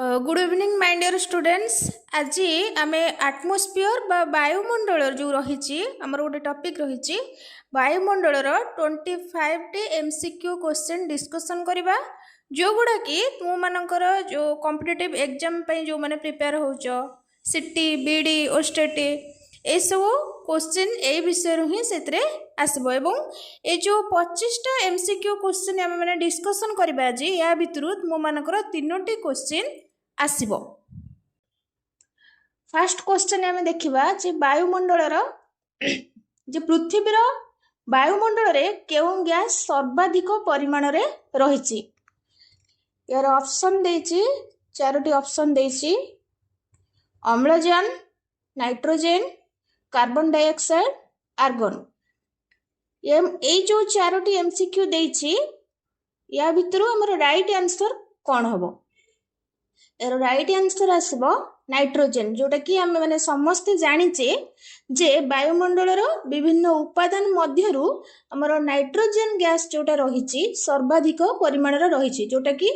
Good evening my dear students. आज आम atmosphere बा वायुमंडल जो रही आमर गोटे टॉपिक रही वायुमंडल 25 टी एमसीक्यू क्वेश्चन डिस्कशन करवा जो गुड़ा कि तुम मानकर जो कॉम्पिटिटिव एग्जाम जो मैंने प्रिपेयर होच सिटी बीडी ओस्टेटी ये सब क्वेश्चन ए विषय ही से आसब एवं ये जो 25टा एमसीक्यू क्वेश्चन आम मैंने डिस्कशन करवा आज या भितर तुम मानकर 3टी क्वेश्चन आसब। फास्ट क्वेश्चन आम देखा वायुमंडल जे पृथ्वीर वायुमंडल रे केउं गैस सर्वाधिक परिमाण रे रही यार ऑप्शन देछि चारोटी ऑप्शन देछि अम्लजान नाइट्रोजन कार्बन डाइऑक्साइड आर्गन ये जो चारोटी एमसीक्यू देछि या भितर हमर राइट आंसर कौन हबो यार राइट आंसर आसबो नाइट्रोजन जोटा कि आम मैंने समस्ते जानिचे जे वायुमंडल विभिन्न उपादान मध्यरु हमर नाइट्रोजन गैस जोटा रही सर्वाधिक परिमाण रही जोटा कि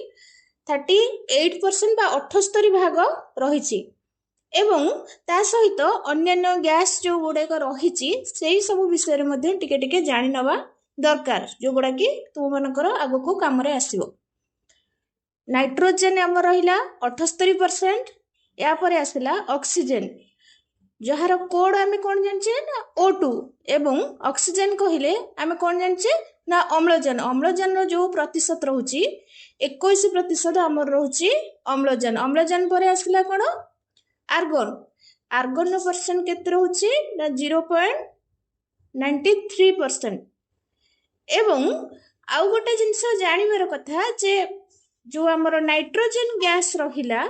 38% बा 78 भाग रही एवं ता सहित अन्य गैस जो गुड़ाक रही से सब विषय में टिके जानी नवा दरकार जो गुड़ा कि तुम मनकर आग को काम आसो। नाइट्रोजन आम रहा 78% यापर आसला ऑक्सीजन जार कोड आम कौन जानचे ना O2 एवं ऑक्सीजन कहले आम कौन जानचे ना अम्लजान अम्लजान जो प्रतिशत रोची 21% आमर रोची अम्लजान अम्लजान पर आसला कौन आर्गन आर्गन परसेंट केते रोची ना 0.93% एवं आउ गोटे जिनस जानिबार कथा जे जो आमर नाइट्रोजन गैस रहिला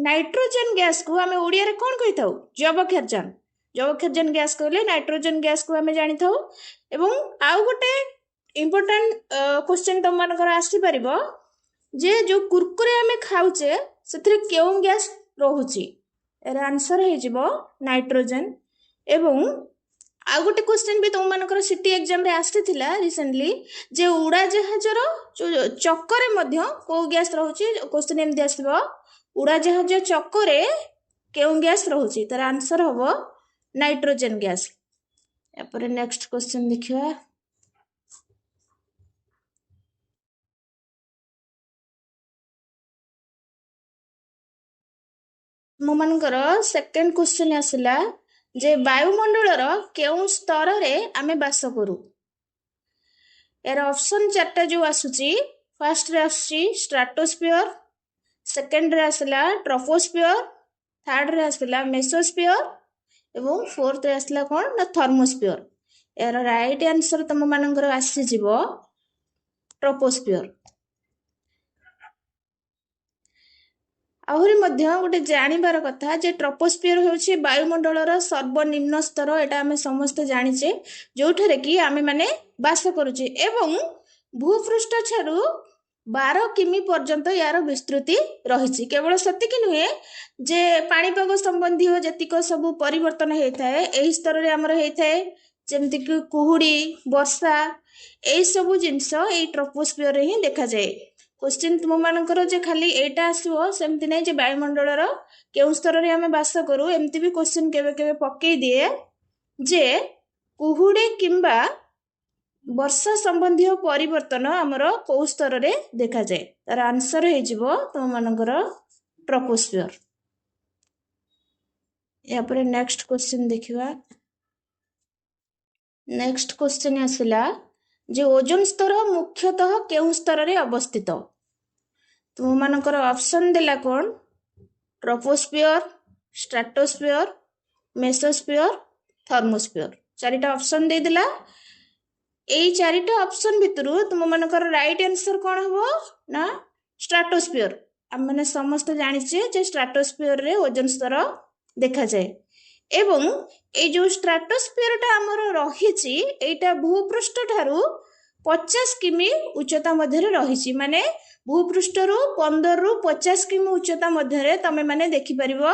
नाइट्रोजन गैस को आम ओडिया रे कौन कही था जबक्षारजान गैस कहले नाइट्रोजन गैस को आम जानी था एवं आउ गोटे इम्पोर्टेंट क्वेश्चन तुम मानकर आसी परिबो जे जो कुरकुरे आम खाऊचे से केउं गैस रोहुची एरा आंसर हे जिवो नाइट्रोजन एवं आउ गोटे क्वेश्चन भी तुम मानकर सिटी एग्जाम रे आसीथिला रिसेंटली जे उड़ा जहाजर चक्कर मध्य को गैस रोहुची क्वेश्चन एमदी आसीबो उड़ा जहाज चक्करे केउं गैस रोहुची तार आंसर हबो नाइट्रोजन गैस। यापर नेक्स्ट क्वेश्चन देखिवा मो मानकर सेकंड क्वेश्चन आसिला जे वायुमंडलर केउं स्तर रे आमे बास करू यार ऑप्शन चारटा जो आसुची फर्स्ट रे आसुची स्ट्राटोस्फियर सेकंड रे आसला ट्रोपोस्फियर थर्ड रे आसला मेसोस्फियर एवं फोर्थ रे आसला कोन ना थर्मोस्फियर यार राइट आंसर तुम मानकर आसी जिवो ट्रोपोस्फियर। आहरी मध्य गोटे जानिबार कथा जे ट्रोपोस्फियर होछि वायुमंडलर सर्वनिम्न स्तर एटा आमे समस्त जानिचे जोठरे कि आमे माने बास करूचे एवं भूपृष्ठ छारु 12 किमी पर्यंत यार विस्तृति रही केवल सेतिक नुहे जे पाणीपाग संबंधी जतिक सब परिवर्तन होता है यही स्तर रे हमर होता है जेमति कि कुहुड़ी वर्षा यही सब जिनस ए ट्रोपोस्फियर रे ही देखा जाए। क्वेश्चन तुम मानकर जे खाली एटा आसो सेमति नै जे वायुमंडलर केउं स्तर रे आमे बास करू एमति भी क्वेश्चन केबे केबे पक्कै दिए जे कुहुड़ी किंबा वर्षा संबंधी परिवर्तन आमर कौ स्तर रे देखा जाए तार आंसर हे जिवो तुम मानकर ट्रोपोस्फियर। यापर नेक्स्ट क्वेश्चन देखिवा नेक्स्ट क्वेश्चन आसिला जे ओजोन स्तर मुख्यतः केउं स्तर रे अवस्थित तुम मानकर ऑप्शन देला कोन ट्रोपोस्फियर स्ट्राटोस्फियर मेसोस्फियर थर्मोस्फियर चारिटा ऑप्शन दे दिला एई चारिटा ऑप्शन भितरु तुम मानकर राइट आंसर कौन हबो ना स्ट्राटोस्फियर हम माने समस्त जानिचे जे स्ट्राटोस्फियर रे ओजोन स्तर देखा जाए एवं ए जो स्ट्राटोस्फियर टा हमर रहिची एटा भूपृष्ठ ठारू 50 किमी उच्चता मध्य रही माने भूपृष्ठ रु 15 रु 50 किमी उच्चता मध्य तमे माने देखि परिबो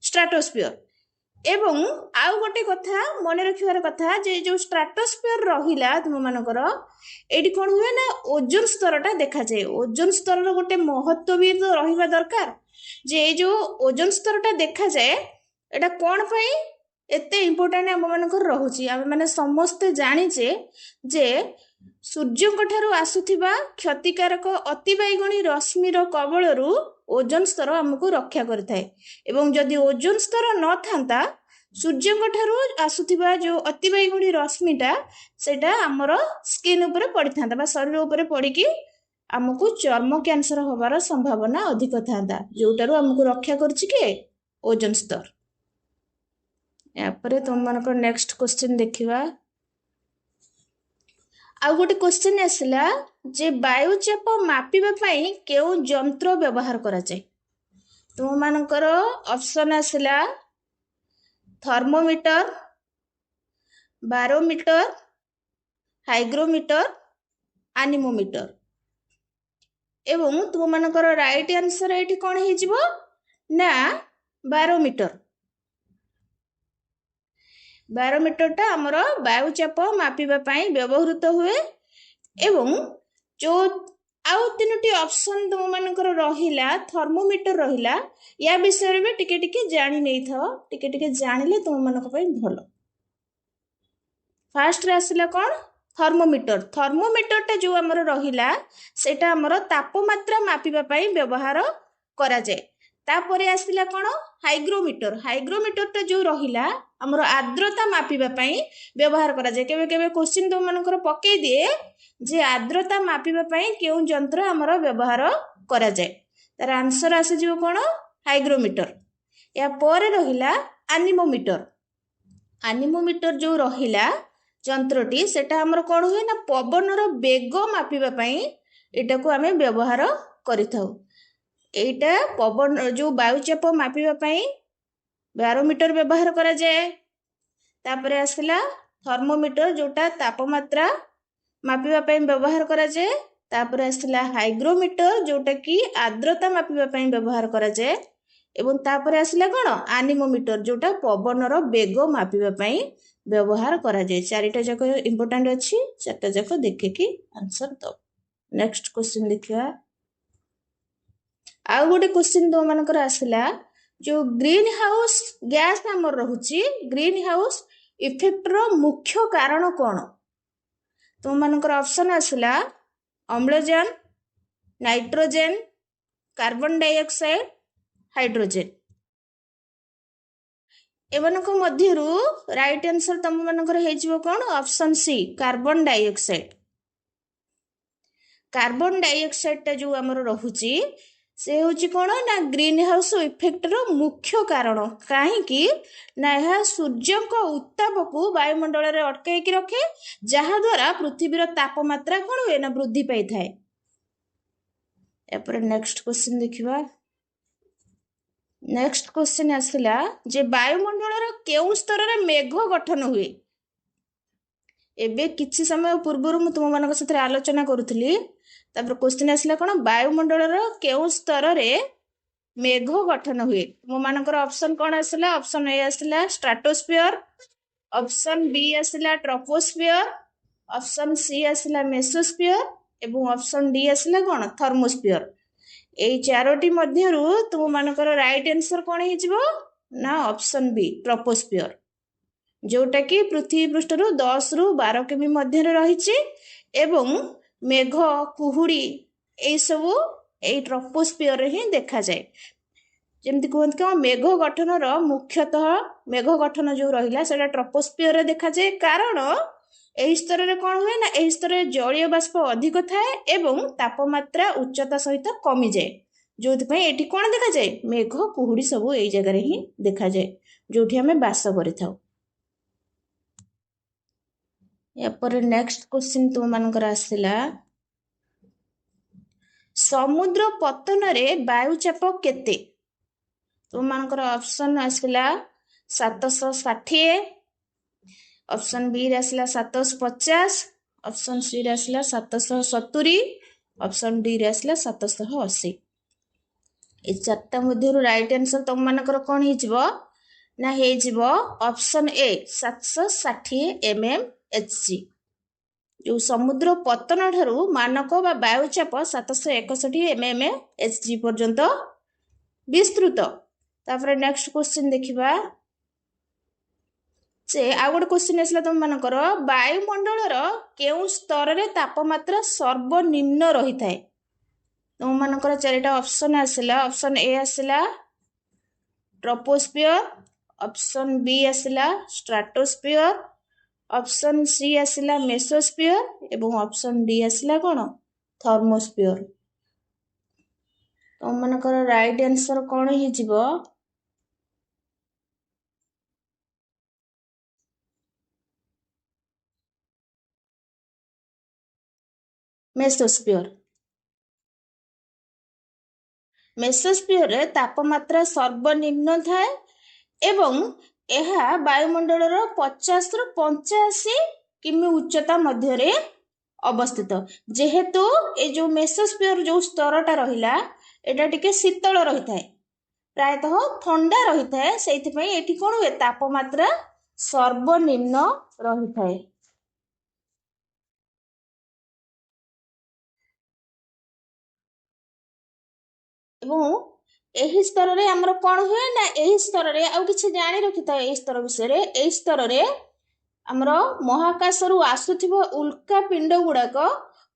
स्ट्राटोस्फियर एवं आउ गोटे कथा मन रखिबार कथा जे जो स्ट्राटोस्फियर रहिला तुम मानकर एटी कोन हुए ना ओजोन स्तरटा देखा जाए ओजोन स्तर गोटे महत्व भी तो रहिबा दरकार जे जो ओजोन स्तरटा देखा जाए एटा कोन पई एते इम्पोर्टेंट आम मानकर रहुची आम माने समस्ते जानिचे जे सूर्यଙ୍କ ଠାରୁ ଆସୁଥିବା କ୍ଷତିକାରକ ଅତିବାଇଗଣୀ ରଶ୍ମିର କବଳରୁ ଓଜୋନ ସ୍ତର ଆମକୁ ରକ୍ଷା କରିଥାଏ ଏବଂ ଯଦି ଓଜୋନ ସ୍ତର ନଥାନ୍ତା ସୂର୍ଯ୍ୟଙ୍କ ଠାରୁ ଆସୁଥିବା ଯେଉଁ ଅତିବାଇଗଣୀ ରଶ୍ମିଟା ସେଟା ଆମର ସ୍କିନ୍ ଉପରେ ପଡ଼ିଥାନ୍ତା ବା ଶରୀର ଉପରେ ପଡ଼ିକି ଆମକୁ ଚର୍ମ କ୍ୟାନ୍ସର ହେବାର ସମ୍ଭାବନା ଅଧିକ ଥାନ୍ତା ଯେଉଁଟାରୁ ଆମକୁ ରକ୍ଷା କରୁଛି କି ଓଜୋନ ସ୍ତର। यापर तुमମାନଙ୍କର नेक्स्ट क्वेश्चन देखिबा आउ गोटे क्वेश्चन आसला जे वायुचाप मापिबा पई केउ यंत्र व्यवहार करा जाय तुमମାନଙ୍କର ऑप्शन आसला थर्मोमीटर बारोमीटर हाइग्रोमीटर एनीमोमीटर एवं तुमମାନଙ୍କର राइट आंसर एठी कोन हे जिवो ना बारोमीटर बारोमीटरटा आमर वायुचाप मापिबा पई व्यवहृत हुए एवं जो आउ तीनोटी ऑप्शन तुम मानकर रहिला थर्मोमीटर रहिला या विषय में टिके टिके जानि नै था टिके जानिले तुम मानक पई भलो। फास्ट रे आसिला कोन थर्मोमीटरटा जो आमर रहिला सेटा आमर तापमात्रा मापिबा पई व्यवहार करा जाय तापरे आसिला कोन हाइग्रोमीटरटा जो रहिला आमर आर्द्रता मापिबा पई व्यवहार करा जाय केबे केबे क्वेश्चन तुम मानकर पकई दिए जे आर्द्रता मापिबा पई केउ यंत्र आमर व्यवहार करा जाय तार आंसर आसे जो कोन हाइग्रोमीटर। या परे रहिला एनीमोमीटर जो रहिला यंत्रटी सेटा आमर कोन हुए ना पवनर बेग मापिबा पई एटा को हमें व्यवहार करिथाउ एटा पवन जो वायुचाप मापिबा पई बारोमीटर व्यवहार करा जाए तापरे आसला थर्मोमीटर जोटा तापमात्रा मापिबा पई व्यवहार करा जाए तापरे आसला हाइग्रोमीटर जोटा की आर्द्रता मापिबा पई व्यवहार करा जाए एवं तापरे आसला कोन एनीमोमीटर जोटा पवनर बेग मापिबा पई व्यवहार करा जाए चारिटा जाक इंपोर्टेंट अछि चारटा जाक देखे कि आंसर दो। नेक्स्ट क्वेश्चन देखिया आउ गोटे क्वेश्चन तुम मानकर आसला जो ग्रीन हाउस गैस आमर रहुची ग्रीन हाउस इफेक्ट रो मुख्य कारण कोन तुम मानकर ऑप्शन आसला अम्लजान नाइट्रोजन कार्बन डाइऑक्साइड हाइड्रोजन एवनको मध्यरु राइट आंसर तुम मानकर हे जिवो कोन ऑप्शन सी कार्बन डाइऑक्साइड टा जो आमर रहुची से हूँ कौन ना ग्रीन हाउस इफेक्ट रो मुख्य कारण कहीं ना यह सूर्य उत्ताप को वायुमंडल रे अटकाई रखे जहा द्वारा पृथ्वीर तापमात्रा कौन हुए ना वृद्धि पाई थाए। नेक्स्ट क्वेश्चन देखिबा नेक्स्ट क्वेश्चन आसला जे वायुमंडल रो केउ स्तर रे मेघ गठन हुए एबे किछि समय पूर्व मु तुम मानक साथे आलोचना करूथली तापर क्वेश्चन आसला कोन वायुमंडल रो केउ स्तर रे मेघ गठन हुए तुम मानकर ऑप्शन कोन आसला ऑप्शन ए आसला स्ट्राटोस्फियर ऑप्शन बी आसला ट्रोपोस्फियर ऑप्शन सी आसला मेसोस्फियर एवं ऑप्शन डी आसला कोन थर्मोस्फियर एई चारोटी मध्यरु तुम मानकर राइट आंसर कोन हे जिवो ना ऑप्शन बी ट्रोपोस्फियर जोटा कि पृथ्वी पृष्ठ रु 10 रु 12 किमी मध्य रही एवं मेघ कुहुड़ी ए सब ए ट्रोपोस्फियर ही देखा जाए जमती कहते क्या मेघ गठन मुख्यतः मेघ गठन जो रहा से ट्रोपोस्फियर देखा जाए कारण यही स्तर में कौन हुए ना यही स्तर में जलीय बाष्प अधिक थाए एवं तापमात्रा उच्चता सहित कमी जाए जो ये कौन देखा जाए मेघ कुहुड़ी सब यही जगह ही देखा जाए जो आम बास कर। नेक्स्ट क्वेश्चन तुम मानकर आसला समुद्र पतन रे वायुचाप केते तुम मानकर ऑप्शन आसला 760 ऑप्शन बी रे आसला 750 ऑप्शन सी रे आसला 770 ऑप्शन डी रे आसला 780 ए चारटा मध्य राइट आंसर तुम मानकर कौन हो ना हो ऑप्शन ए 760 mmHg। जो समुद्र पतन ठारू मानक बा वायुचाप 761 mmHg पर्यंत विस्तृत। तापर नेक्स्ट क्वेश्चन देखिबा से आ गोटे क्वेश्चन आसला तुम मानकर वायुमंडलर केउ स्तर रे तापमात्रा सर्वनिम्न रही थाए। तुम मानकर चारिटा ऑप्शन आसला। ऑप्शन ए आसला ट्रोपोस्फियर, ऑप्शन बी आसला स्ट्राटोस्फियर, ऑप्शन सी आसला मेसोस्फियर एवं ऑप्शन डी आसला कौन थर्मोस्फियर। तुम मानकर राइट आंसर कौन ही जीवो मेसोस्फियर। मेसोस्फियर रे तापमात्रा सर्वनिम्न थाए एवं यह वायुमंडल 50 रु 85 किमी उच्चता मध्य अवस्थित। जेहेतु ये जो मेसोस्फियर जो स्तरटा रहिला एटा टिके शीतल रही थाए, प्रायतः ठंडा रही थाए, सेति पई एठी कोन हुए तापमात्रा सर्वनिम्न रही थाए। एवं एही स्तर रे हमर कोन हुए ना एही स्तर रे आउ किछि जानि रखिता एही स्तर विषय रे। एही स्तर रे हमर महाकाश रु आसुथिबो उल्का पिंड गुडाक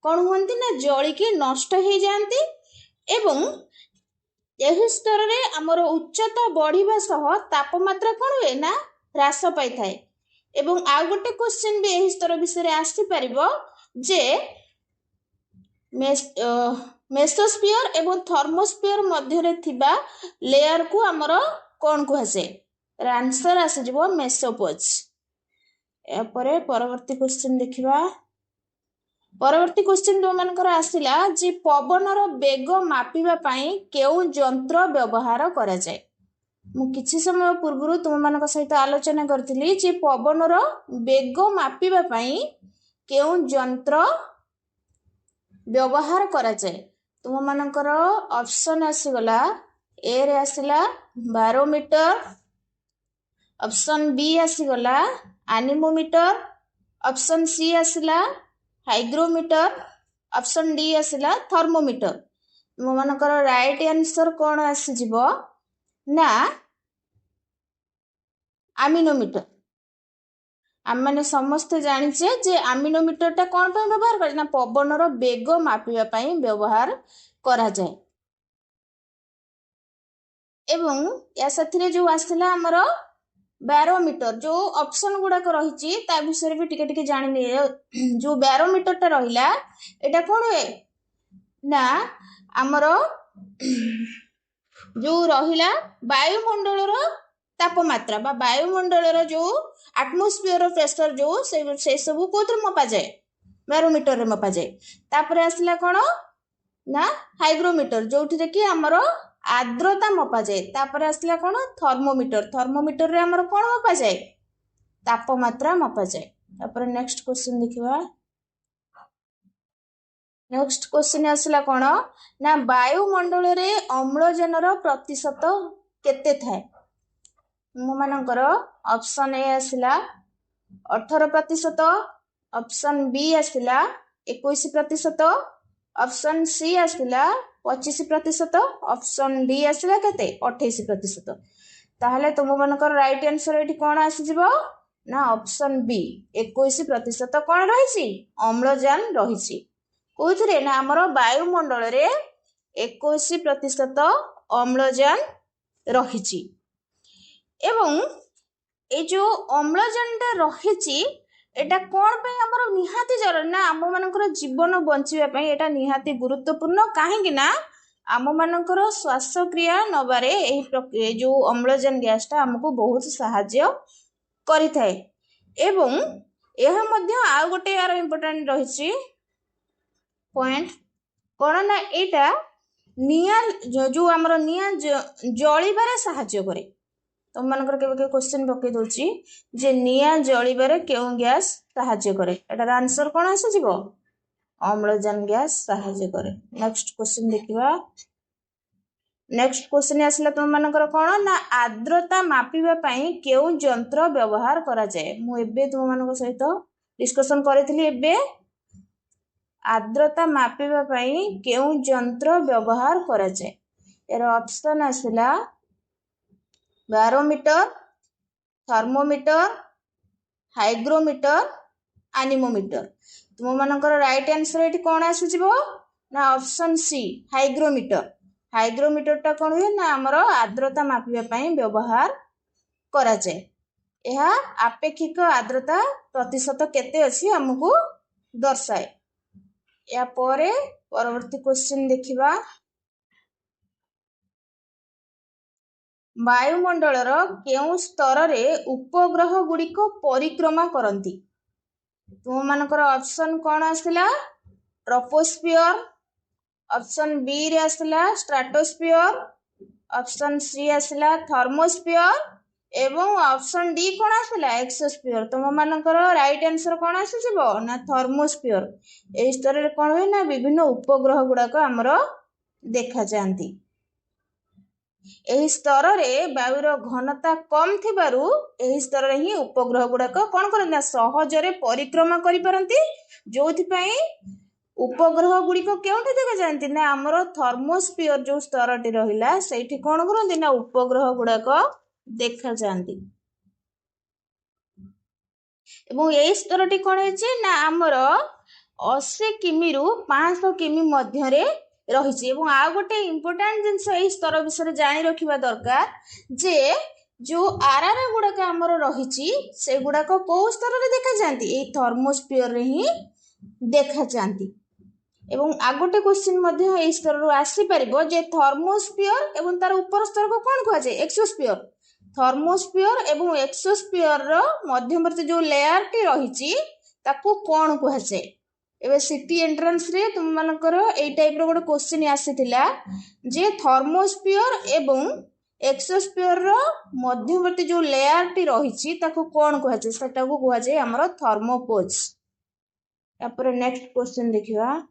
कोन हुंती ना जळी की नष्ट हे जानती एवं एही स्तर रे हमर उच्चता बढ़िबा सह तापमात्रा कोन हुए ना ह्रास पाई थाए। एवं आ गोटे क्वेश्चन भी एही स्तर विषय रे आसी परिबो जे मेसोस्फियर एवं थर्मोस्फियर मध्य थिबा लेयर को हमर कोन कुहासे। आंसर आसी जिवो मेसोपोज। या परे परवर्ती क्वेश्चन देखिबा। परवर्ती क्वेश्चन जो मानकर आसिला जे पवनर बेग मापिबा पई केउ यंत्र व्यवहार करा जाय। मु किछि समय पूर्व तुम मानक सहित आलोचना करथिली जे पवनर बेग मापिबा पई केउ यंत्र व्यवहार करा जाय। तुम मानकर ऑप्शन आसीगला ए रे आसिला बारोमीटर, ऑप्शन बी आसीगला एनीमोमीटर, ऑप्शन सी आसिला हाइग्रोमीटर, ऑप्शन डी आसिला थर्मोमीटर। तुम मानकर राइट आंसर कोन आसी जिवो ना एमीनोमीटर। आम मैंने समस्ते जानिचे जे एमीनोमीटर टा कोन पे व्यवहार करे ना पवनर बेग मापिबा पई व्यवहार करा जाय। एवं या साथीरे जो आसला हमर बैरोमीटर जो ऑप्शन गुडाक रहिची ता विषय भी टिके टिके जानि ने। जो बैरोमीटर टा रहिला एटा कोन होए ना हमर जो रहिला वायुमंडलर तापमात्रा बा वायुमंडलर जो एटमॉस्फेयर प्रेशर जो से सब कोथर मपा जाए बैरोमीटर रे मपा जाए। तापर आसला कोन ना हाइग्रोमीटर जोठी रे कि हमर आर्द्रता मपा जाए। तापर आसला कोन थर्मोमीटर, थर्मोमीटर रे हमर कोन मपा जाए तापमात्रा मपा जाए। तापर नेक्स्ट क्वेश्चन देखिबा। नेक्स्ट क्वेश्चन आसला कोन ना वायुमंडल रे अम्लजानर प्रतिशत केते थाए। मु मानकर ऑप्शन ए आसला 18%, ऑप्शन बी आसला 21%, ऑप्शन सी आसला 25%, ऑप्शन डी आसला केते 28%। ताहले तुम मानकर राइट आंसर एठी कोन आसी जिवो ना ऑप्शन बी 21% कोन रहिछि अम्लजान रहिछि। कोथरे ना हमर वायुमंडल रे 21% अम्लजान रहिछि। एवं ए जो अम्लजानटा रहिछि एटा कोन पे हमर निहाती जरूरी ना आम मानकर जीवन बंचिबा पई एटा निहाती गुरुत्वपूर्ण। काहेकि ना आम मानकर श्वासक्रिया नबारे ए जो अम्लजान गैसटा हमको बहुत सहाय्य करि थाए। एवं यह मध्य आ गोटे यार इंपोर्टेंट रहिछि पॉइंट कोन ना एटा निया जो हमर निया जळिबारे सहाय्य करे। तुम मानकर के क्वेश्चन पकई दोची जे निया जळिबारे केउ गैस सहाय्य करे। एटार आंसर कोन आसी जिवो अम्लजान गैस सहाय्य करे। नेक्स्ट क्वेश्चन देखिबा। नेक्स्ट क्वेश्चन आसला तुम मानकर कौन ना आर्द्रता मापिबा पई केउ यंत्र व्यवहार करा जाए। मु एबे तुम मानक सहित डिस्कशन करथिली एबे आर्द्रता मापिबा पई केउ यंत्र व्यवहार करा जाए। यार ऑप्शन आसला बैरोमीटर, थर्मोमीटर, हाइग्रोमीटर, एनीमोमीटर। तुम मानकर राइट आंसर एठी कोन आसुजिबो ना ऑप्शन सी हाइग्रोमीटर। हाइग्रोमीटर टा कौन हुए ना आमर आर्द्रता मापिबा पई व्यवहार करा जाए। यह आपेक्षिक आर्द्रता प्रतिशत केते अछि हमकु दर्शाए। या परे परवर्ती क्वेश्चन देखिबा वायुमंडलर केउ स्तर रे उपग्रह गुड़िक परिक्रमा करंती। तुम मानकर ऑप्शन कौन आसला ट्रोपोस्फियर, ऑप्शन बी रे आसला स्ट्राटोस्फियर, ऑप्शन सी आसला थर्मोस्फियर एवं ऑप्शन डी कौन आसला एक्सोस्फियर। तुम मानकर राइट आंसर कौन आसीजिबो ना थर्मोस्फियर। ए स्तर रे कौन हुए ना विभिन्न उपग्रह गुड़ाक हमर देखा जांती। एही स्तर रे वायुर घनता कम थिबारु एही स्तर रे ही उपग्रह गुड़ाक कौन करना सहज रे परिक्रमा करि परंती। जोथि पई उपग्रह गुड़िक केउठी देखा जांती ना हमर थर्मोस्फियर जो स्तरटी रहिला सेठी कौन करंती ना उपग्रह गुड़ाक देखा जांती। एवं एही स्तरटी कौन हेछि ना हमर 80 किमी रु 500 किमी मध्य रे रहिछि। एवं आ गोटे इंपोर्टेंट जिंस एही स्तर विषय जानि रखिबा दरकार जे जो आरआर गुड़ाक हमर रहिछि से गुड़ाक को स्तर रे देखा जांती एही थर्मोस्फियर रे ही देखा जांती। एवं आ गोटे क्वेश्चन मध्य एही स्तर रु आसी परिबो जे थर्मोस्फियर एवं तार ऊपर स्तर को कोन कहै छै एक्सोस्फियर। थर्मोस्फियर एवं एक्सोस्फियर रो मध्यवर्ती जो लेयर टी रहिछि ताकू कोन कहै छै। एबे सिटी एंट्रेंस रे तुम मानकर एई टाइप रो गोटे क्वेश्चन आसीथिला जे थर्मोस्फियर एवं एक्सोस्फियर रो मध्यवर्ती जो लेयर टी रहिछि ताकू कोन कहै छै सेटा को कहै छै हमर थर्मोपोज। तापर नेक्स्ट क्वेश्चन देखिबा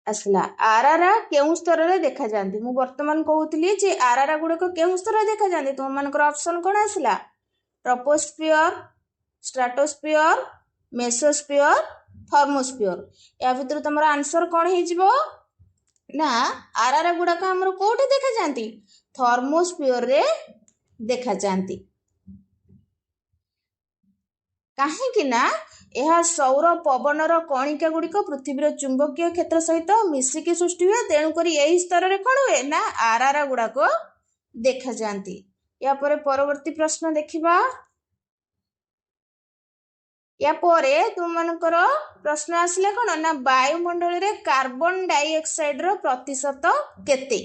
आसला आरआर केउ स्तर रे देखा जांती। मु वर्तमान कहउतली जे आरआर गुड़क केउ स्तर रे देखा जांती। तुम मानकर ऑप्शन कोन आसला ट्रोपोस्फियर, स्ट्राटोस्फियर, मेसोस्फियर, थर्मोस्फियर। या भितर तमरा आंसर कोन हे जिवो ना आरआर गुड़क हमर कोठी देखा जांती थर्मोस्फियर रे देखा जांती। काहे कि ना यह सौर पवनर कणिका गुड़िक पृथ्वीर चुंबकीय क्षेत्र सहित मिसिकी सृष्टि हुए। तेणु करी एही स्तर रे कोन हुए ना आरआर गुड़ाक देखा जांती। या परे परवर्ती प्रश्न देखिबा। या परे तुम मानकर प्रश्न आसले कोन ना वायुमंडल रे कार्बन डाइऑक्साइड रो प्रतिशत केते।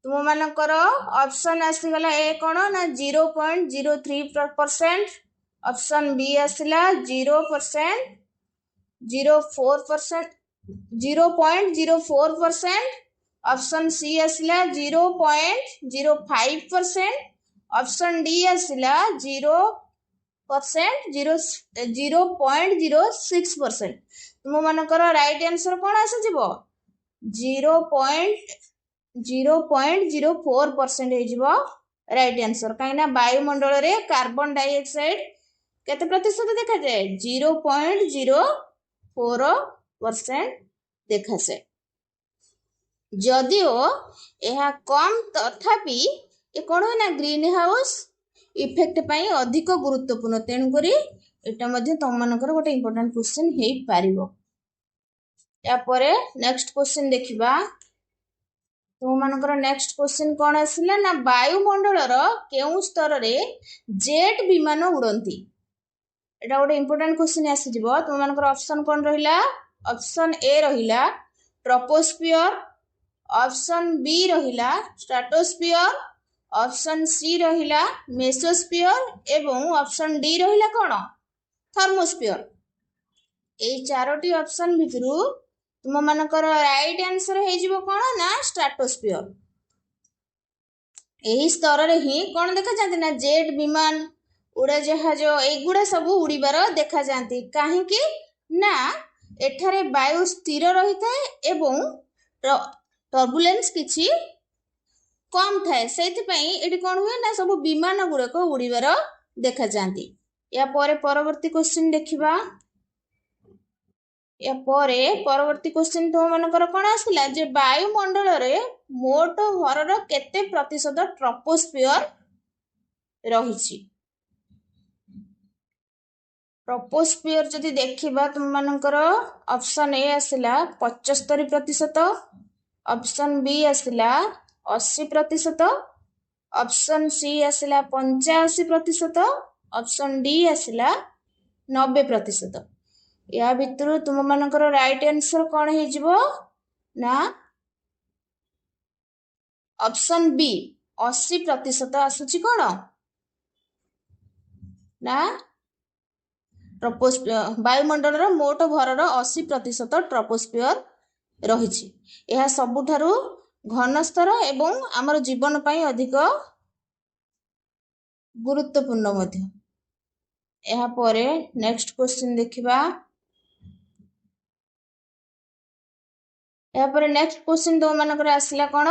तुम मानकर ऑप्शन आसीगला ए कोन ना 0.03%, ऑप्शन बी आसला 0%, 0.04%, ऑप्शन सी आसला 0.05%, ऑप्शन डी आसला 0.06%। तुम मानकर राइट आंसर कोन आसीजिवो 0.04% हे जिवो राइट आंसर। काहे ना वायुमंडल रे कार्बन डाइऑक्साइड केते प्रतिशत देखा जाए 0.04% देखा जाए। जदिओ यह कम तथापि ए कोन ना ग्रीन हाउस इफेक्ट पई अधिक गुरुत्वपूर्ण। तेणु करी एटा मध्ये तुम मानकर गोटे इंपोर्टेंट क्वेश्चन हे पारिबो। या परे नेक्स्ट क्वेश्चन देखिबा। तुम मानकर नेक्स्ट क्वेश्चन कोन आसिला ना वायुमंडलर केउ स्तर रे जेट विमान उड़ंती। एटा गोटे इंपोर्टेंट क्वेश्चन आसीजिवो। तुम मानकर ऑप्शन कोन रहिला ऑप्शन ए रहिला ट्रोपोस्फियर, ऑप्शन बी रहिला स्ट्राटोस्फियर, ऑप्शन सी रहिला मेसोस्फियर एवं ऑप्शन डी रहिला कोन थर्मोस्फियर। एई चारोटी ऑप्शन भितरु तुम मानकर राइट आंसर हे जिवो कोन ना स्ट्राटोस्फियर। एही स्तर रे ही कोन देखा जांती ना जेट विमान उड़ाजहाज एगुड़ा सब उड़ीबार देखा जांती। काहे कि ना एठारे वायु स्थिर रही थाए एवं टर्बुलेंस किछि कम थाए से कौन हुए ना सब विमान गुड़ाक उड़ीबार देखा जाती। या परे परवर्ती क्वेश्चन देखिबा। या परे परवर्ती क्वेश्चन तो मानकर कौन आसला जे वायुमंडल रे मोट भरर केते प्रतिशत ट्रोपोस्फियर रही। ट्रोपोस्फियर जदि देखिबा तुम मानकर ऑप्शन ए आसला 75%, ऑप्शन बी आसला 80%, ऑप्शन सी आसला 85%, ऑप्शन डी आसला 90%। या भितर तुम मानकर राइट आंसर कौन हो ना ऑप्शन बी 80% आसुची कौन ना वायुमंडल मोट भरर 80% ट्रोपोस्फियर रही। यह सबुठारु घन स्तर एवं आमर जीवन पाई अधिक गुरुत्वपूर्ण मध्य। यह परे नेक्स्ट क्वेश्चन देखिबा। या परे नेक्स्ट क्वेश्चन तो मानकर आसला कौन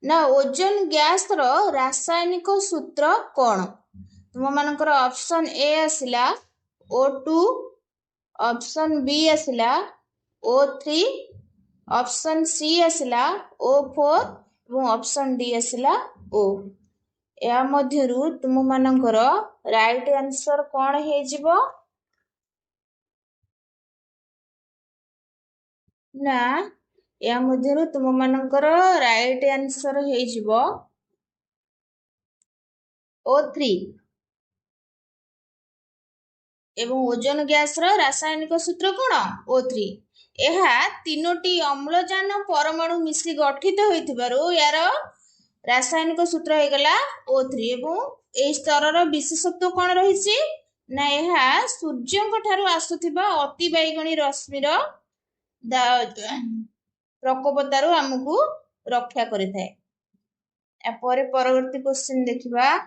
ना ओजोन गैस रो रासायनिक सूत्र कौन। तुम मानकर ऑप्शन ए आसला O2, ऑप्शन बी आसला O3, ऑप्शन सी आसला O4 और ऑप्शन डी आसला O। या मध्यरु तुम मानकर राइट आंसर कौन हे जिवो ना या मध्यरु तुम मानकर राइट आंसर हे जिवो O3 एवं ओजोन गैस रो रासायनिक सूत्र कौन O3। यह तीनोटी अम्लजान परमाणु मिसी गठित होइथिबारु यार रासायनिक सूत्र हो गला O3 एवं ए स्तर विशेषत्व कौन रही ना यह सूर्य ठारू आसुथिबा अति बैगणी रश्मिर प्रकोपतारु आमको रक्षा करिथाए। एपरे परवर्ती क्वेश्चन देखिबा।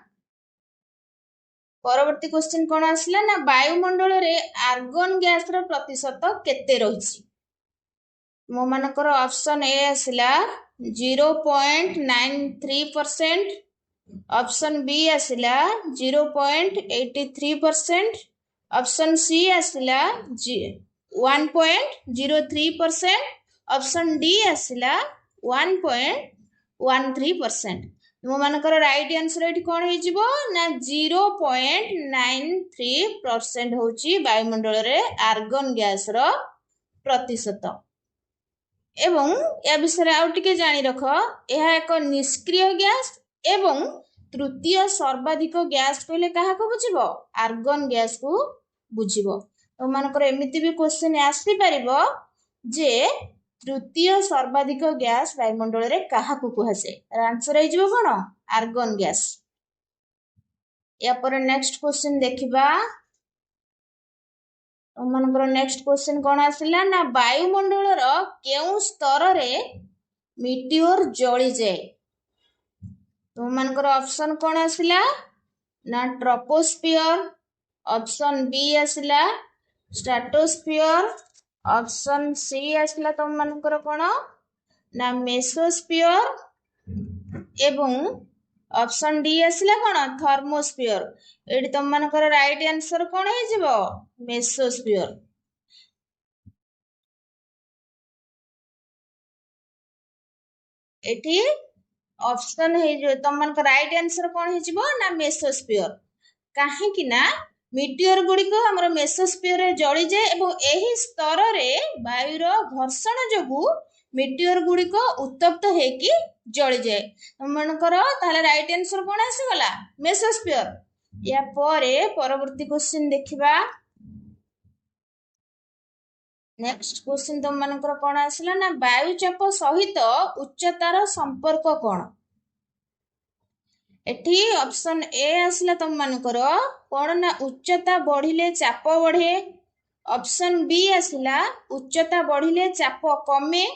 परवर्ती क्वेश्चन कौन आसला ना वायुमंडल रे आर्गन गैस रो प्रतिशत केते रही। मो मानकर ऑप्शन ए आसला 0.93%, ऑप्शन बी आसला 0.83%, ऑप्शन सी आसला 1.03%, ऑप्शन डी आसला 1.13%। तुम मानकर राइट आंसर ये कौन हो ना 0.93% होची वायुमंडल रे आर्गन गैस रो प्रतिशत। एवं या विषय आउ टिके जानी रख यह एक निष्क्रिय गैस एवं तृतीय सर्वाधिक गैस कहले कहा को बुझिबो आर्गन गैस को बुझिबो। तो मानकर एमिति भी क्वेश्चन आसी परिबो जे तृतीय सर्वाधिक गैस वायुमंडल रे कहा को कहसे आंसर हे जिवो कोन आर्गन गैस। या पर नेक्स्ट क्वेश्चन देखिबा। मानकर नेक्स्ट क्वेश्चन कौन आसला ना वायुमंडल रो केउ स्तर रे मिटियोर जळी जाए। तो मानकर ऑप्शन कौन आसला ना ट्रोपोस्फियर, ऑप्शन बी आसला स्ट्रेटोस्फियर, ऑप्शन सी आसला तुम मानकर कौन ना मेसोस्फियर एवं ऑप्शन डी आसला कौन थर्मोस्फियर। एडी तुम मानकर राइट आंसर कौन हे जिवो मेसोस्फियर। एठी ऑप्शन हे जो तुम मानकर राइट आंसर कौन हे जिवो ना मेसोस्फियर। काहे कि ना मिटियोर गुडी को हमर मेसोस्फियर रे जळी जाए एवं एही स्तर रे वायुर घर्षण जोगु मिटियोर गुडी को उत्तप्त हे कि जळी जाए। तुम मानकर ताले राइट आंसर कौन आसी गला मेसोस्फियर। या परे परवर्ती क्वेश्चन देखिबा। नेक्स्ट क्वेश्चन तुम मानकर कौन आसला ना वायुचाप सहित उच्चतार संपर्क कौन। एठी ऑप्शन ए आसला तुम मानकर कौन ना उच्चता बढ़िले चाप बढ़े, ऑप्शन बी आसला उच्चता बढ़िले चाप कमे,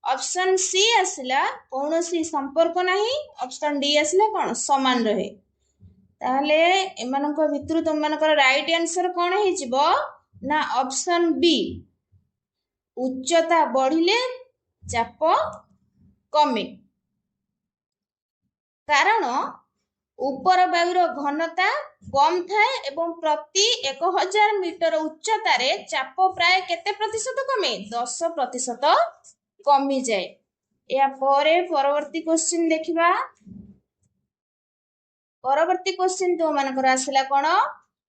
ऑप्शन सी आसला कौनसी संपर्क नहीं, ऑप्शन डी आसला कौन समान रहे। ताहले एमानक भितरु तुम मानकर राइट आंसर कौन हे जिवो ना ऑप्शन बी उच्चता बढ़िले चाप कमे कारण ऊपर वायुर घनता कम थाए एवं प्रति 1000 मीटर उच्चतार चाप प्राय केते प्रतिशत कमे 10% कमी जाए। या परवर्ती क्वेश्चन देखिबा। परवर्ती क्वेश्चन तो मानकर आसला कोन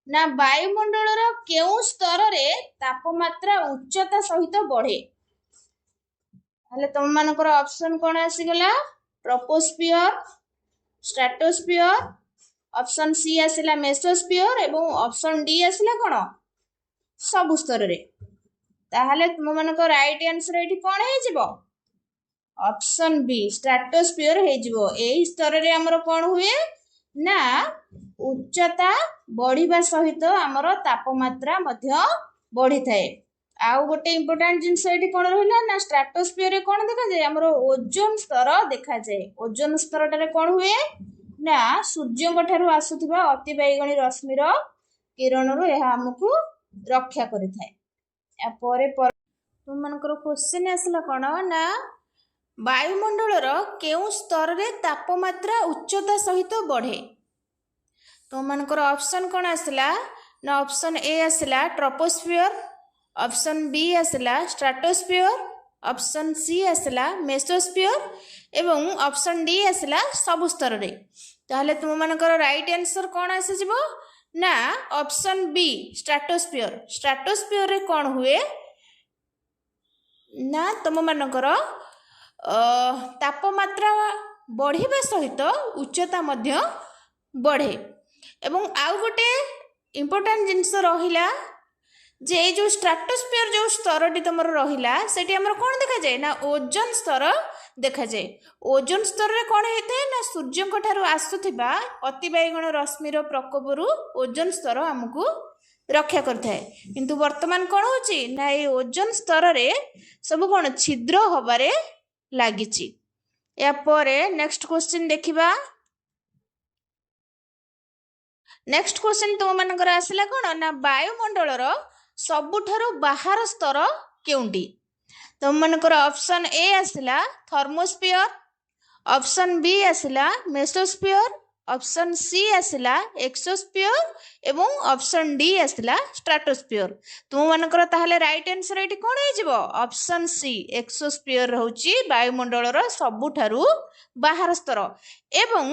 ना वायुमंडलर केउ स्तर रे तापमात्रा उच्चता सहित बढ़े। हले तुम मानकर ऑप्शन कोन आसी गला ट्रोपोस्फियर स्ट्रेटोस्फियर ऑप्शन सी आसला मेसोस्फियर एवं ऑप्शन डी आसला कोन सब स्तर रे। ताहले तुम मानकर राइट आंसर एठी कोन हे जिवो ऑप्शन बी स्ट्रेटोस्फियर हे जिवो। एही स्तर रे हमर कोन हुए ना उच्चता बढ़िबा सहित हमर तापमात्रा मध्य बढ़ी थाए। आउ गोटे इंपोर्टेंट जिंस एठी कोन रहिला ना स्ट्रेटोस्फियर रे कोन देखा जाय हमर ओजोन स्तर देखा जाय। ओजोन स्तर रे कोन हुए ना सूर्य ठारू आसुथिबा अति बैगणी रश्मिर किरण रो एहा हमकु रक्षा करि थाए। या परे तुम मानकर क्वेश्चन आसला कोन ना वायुमंडलर केउ स्तर रे तापमात्रा उच्चता सहित बढ़े। तुम मानकर ऑप्शन कोन आसला ना ऑप्शन ए आसला ट्रोपोस्फियर ऑप्शन बी आसला स्ट्रेटोस्फियर ऑप्शन सी आसला मेसोस्फियर एवं ऑप्शन डी आसला सब स्तर रे। ताहले तुम मानकर राइट आंसर कोन आसी जिवो ना ऑप्शन बी स्ट्रेटोस्फियर। स्ट्रेटोस्फियर रे कोन हुए ना तुम मानकर तापमात्रा बढ़िबा सहित उच्चता मध्य बढ़े। एवं आउ गोटे इंपोर्टेंट जिनस रहिला जे जो स्ट्रेटोस्फियर जो स्तरटी तुम रहिला सेठी हमर कोन देखा जाए ना ओजोन स्तर देखा जाए। ओजोन स्तर रे कोन हेते ना सूर्य ठारू आसुथिबा अति बैगण रश्मिर प्रकोपरु ओजोन स्तर हमकु रक्षा करथाए। किंतु वर्तमान कोन होची ना ए ओजोन स्तर रे सब कोन छिद्र होबारे लागिची। या परे नेक्स्ट क्वेश्चन देखिबा। नेक्स्ट क्वेश्चन तुम मानकर आसला कोन ना वायुमंडलर सबुठारु बाहर स्तर केउंटी। तुम मानकर ऑप्शन ए आसला थर्मोस्फियर ऑप्शन बी आसला मेसोस्फियर ऑप्शन सी आसला एक्सोस्फियर एवं ऑप्शन डी आसला स्ट्रेटोस्फियर। तुम मानकर ताहले राइट आंसर एठी कोन हे जिवो ऑप्शन सी एक्सोस्फियर होची वायुमंडलर सबुठारु बाहर स्तर एवं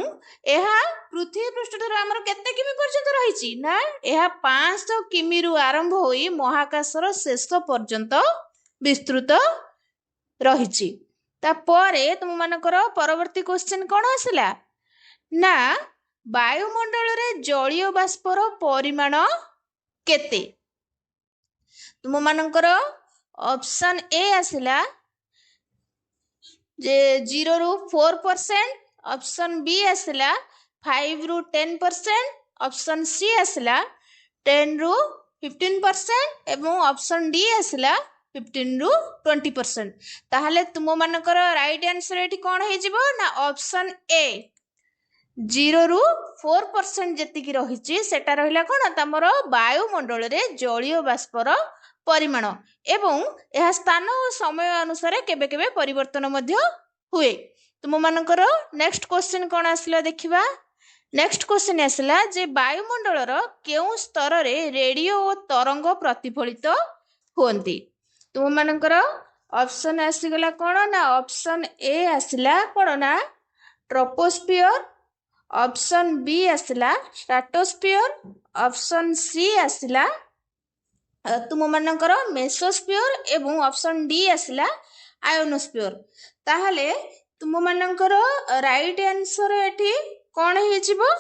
एहा पृथ्वी पृष्ठ ठारू हमर केते किमी पर्यंत रहिची ना एहा 500 किमी रु आरंभ होई महाकाशर शेष पर्यंत विस्तृत रहिची। ता परे तुम मानकर परवर्ती क्वेश्चन कोन आसला ना वायुमंडल रे जलीय बाष्पर परिमाण केते। तुम मानकर ऑप्शन ए आसला जे 0 रु 4% ऑप्शन बी आसला 5 रु 10% ऑप्शन सी आसला 10 रु 15% एवं ऑप्शन डी आसला 15 रु 20%। ताहले तुम मानकर राइट आंसर एठी कोन हे जिवो ना ऑप्शन ए 0 रु 4% जेतिकी रहिची सेटा रहिला कोन तमर वायुमंडल रे जलीय बाष्पर परिमाण एवं यह स्थान और समय अनुसार केबे केबे परिवर्तन मध्य हुए। तुम मानकर नेक्स्ट क्वेश्चन कोन आसला देखिबा। नेक्स्ट क्वेश्चन आसला जे वायुमंडलर केउ स्तर रे रेडियो और तरंग प्रतिफलित होंती। तुम मानकर ऑप्शन आसीगला कोन ना ऑप्शन ए आसला कोन ना ट्रोपोस्फियर ऑप्शन बी आसला स्ट्रेटोस्फियर ऑप्शन सी आसला तुम मानकर मेसोस्फियर एवं ऑप्शन डी आसला आयोनोस्फियर। ताहले तुम मानकर राइट आंसर एठी कोन हे जिवो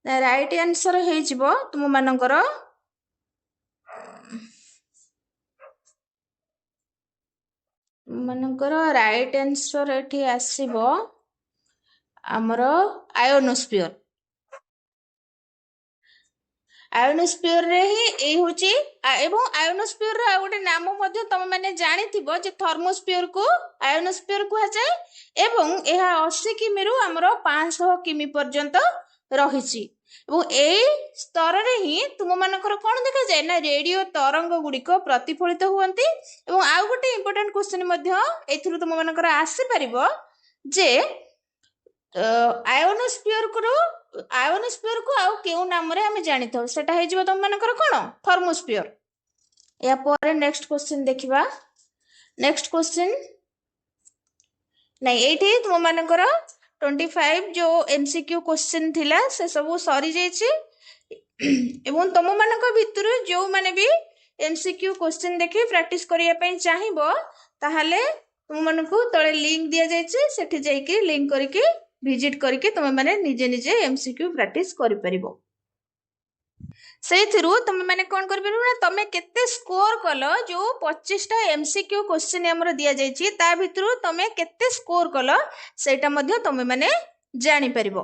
राइट आंसर हे जिवो तुम मानकर राइट आंसर एठी आसीबो हमर आयोनोस्फियर। आयोनोस्फियर रे ही ए होची एवं आयोनोस्फियर रा गोटे नाम मध्य तुम माने जानिथिबो जे थर्मोस्फियर को आयोनोस्फियर कुहा जाय एवं एहा 80 किमी रु हमर 500 किमी पर्यंत रही स्तर ही तुम मानकर कौन देखा जाए ना रेडियो तरंग गुड़िक प्रतिफलित हुअन्ति एवं आउ गोटे इंपोर्टेंट क्वेश्चन तुम मानकर आसी परिबो जे आयोनोस्फियर को आउ केउ नाम रे हमें जानि थाउ सेटा हे जिवो तुम मानकर कोन थर्मोस्फियर। या पर नेक्स्ट क्वेश्चन देखिबा। नेक्स्ट क्वेश्चन नहीं एठी तुम मानकर 25 जो एमसीक्यू क्वेश्चन थिला से सब सरी जाइछि एवं तुम मानक भितर जो माने भी एमसीक्यू क्वेश्चन देखि प्रैक्टिस करिया पई चाहिबो ताहाले तुम मानकु तळे लिंक दिया जाइछि सेठी जाइकि लिंक करिकि विजिट करिकि तुम माने निजे निजे एमसीक्यू प्रैक्टिस करि परिबो। सेथिरु तुम माने कोन करि परिबो ना तमे केते स्कोर कलो जो 25 टा एमसीक्यू क्वेश्चन हमर दिया जाइछि ता भितरु तमे केते स्कोर कलो सेटा मध्ये तुम माने जानि परिबो।